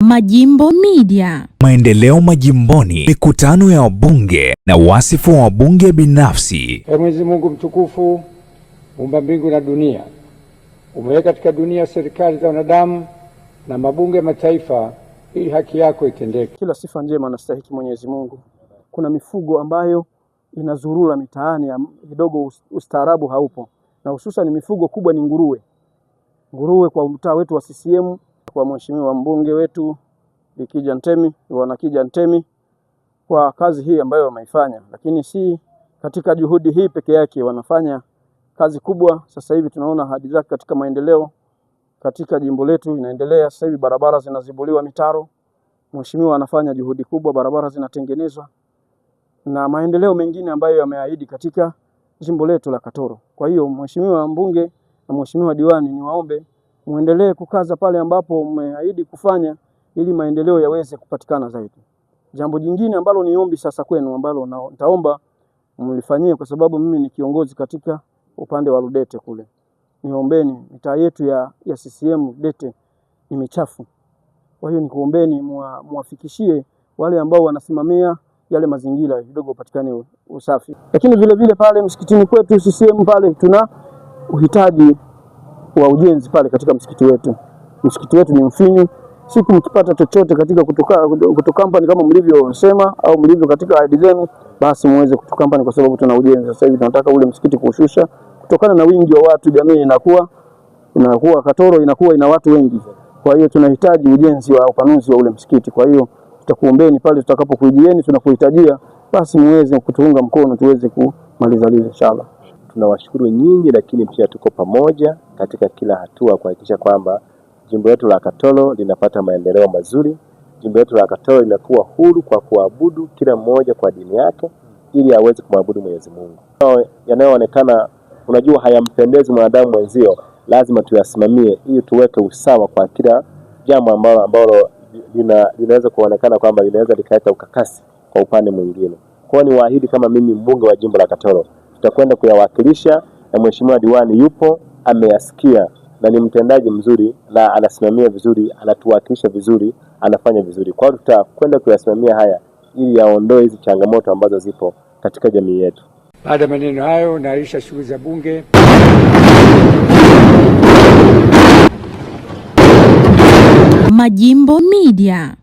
Majimbo Media. Maendeleo majimboni, mikutano ya wabunge na wasifu wa wabunge binafsi. Mwenyezi Mungu mtukufu, muumba mbingu na dunia, umeweka katika dunia serikali za wanadamu na mabunge mataifa ili haki yako itendeke. Kila sifa njema anastahili Mwenyezi Mungu. Kuna mifugo ambayo inazurura mitaani, kidogo ustaarabu haupo, na hususan mifugo kubwa ni nguruwe. Nguruwe kwa mtaa wetu wa CCM, kwa mheshimiwa mbunge wetu Likija Ntemi, wanakija Ntemi, kwa kazi hii ambayo wameifanya. Lakini si katika juhudi hii peke yake, wanafanya kazi kubwa. Sasa hivi tunaona ahadi zake katika maendeleo katika jimbo letu inaendelea. Sasa hivi barabara zinazibuliwa mitaro. Mheshimiwa anafanya juhudi kubwa, barabara zinatengenezwa na maendeleo mengine ambayo yameahidi katika jimbo letu la Katoro. Kwa hiyo mheshimiwa mbunge na mheshimiwa diwani, niwaombe muendelee kukaza pale ambapo mmeahidi kufanya ili maendeleo yaweze kupatikana zaidi. Jambo jingine ambalo niombi sasa kwenu, ambalo nitaomba mlifanyie, kwa sababu mimi ni kiongozi katika upande wa Ludete kule. Niombeni, mitaa yetu ya CCM Ludete ni michafu. Kwa hiyo nikuombeni muwafikishie wale ambao wanasimamia yale mazingira kidogo upatikane usafi. Lakini vile vile pale msikitini kwetu CCM pale tuna uhitaji wa ujenzi pale katika msikiti wetu. Msikiti wetu ni mfinyu. Siku mkipata chochote katika kutokampani kama mlivyosema au mlivyo katika ahadi zenu, basi muweze kutokampani, kwa sababu tuna ujenzi. Sasa hivi tunataka ule msikiti kuushusha kutokana na wingi wa watu. Jamii inakuwa Katoro inakuwa ina watu wengi. Kwa hiyo tunahitaji ujenzi wa upanuzi wa ule msikiti. Kwa hiyo tutakuombeeni pale tutakapokujieni, tunakuhitajia, basi muweze kutuunga mkono tuweze kumaliza lile inshallah. Tunawashukuru nyinyi, lakini pia tuko pamoja katika kila hatua kuhakikisha kwamba jimbo letu la Katoro linapata maendeleo mazuri. Jimbo letu la Katoro linakuwa huru kwa kuabudu kila mmoja kwa dini yake ili aweze kumwabudu Mwenyezi Mungu. Yanayoonekana unajua hayampendezi mwanadamu mwenzio, lazima tuyasimamie ili tuweke usawa kwa kila jambo ambalo linaweza kuonekana kwamba linaweza likaleta ukakasi kwa upande mwingine. Kwa hiyo ni waahidi kama mimi mbunge wa jimbo la Katoro, tutakwenda kuyawakilisha, na mheshimiwa diwani yupo, ameyasikia na ni mtendaji mzuri na anasimamia vizuri, anatuwakilisha vizuri, anafanya vizuri. Kwa hiyo tutakwenda kuyasimamia haya ili yaondoe hizi changamoto ambazo zipo katika jamii yetu. Baada ya maneno hayo, naahirisha shughuli za bunge. Majimbo Media.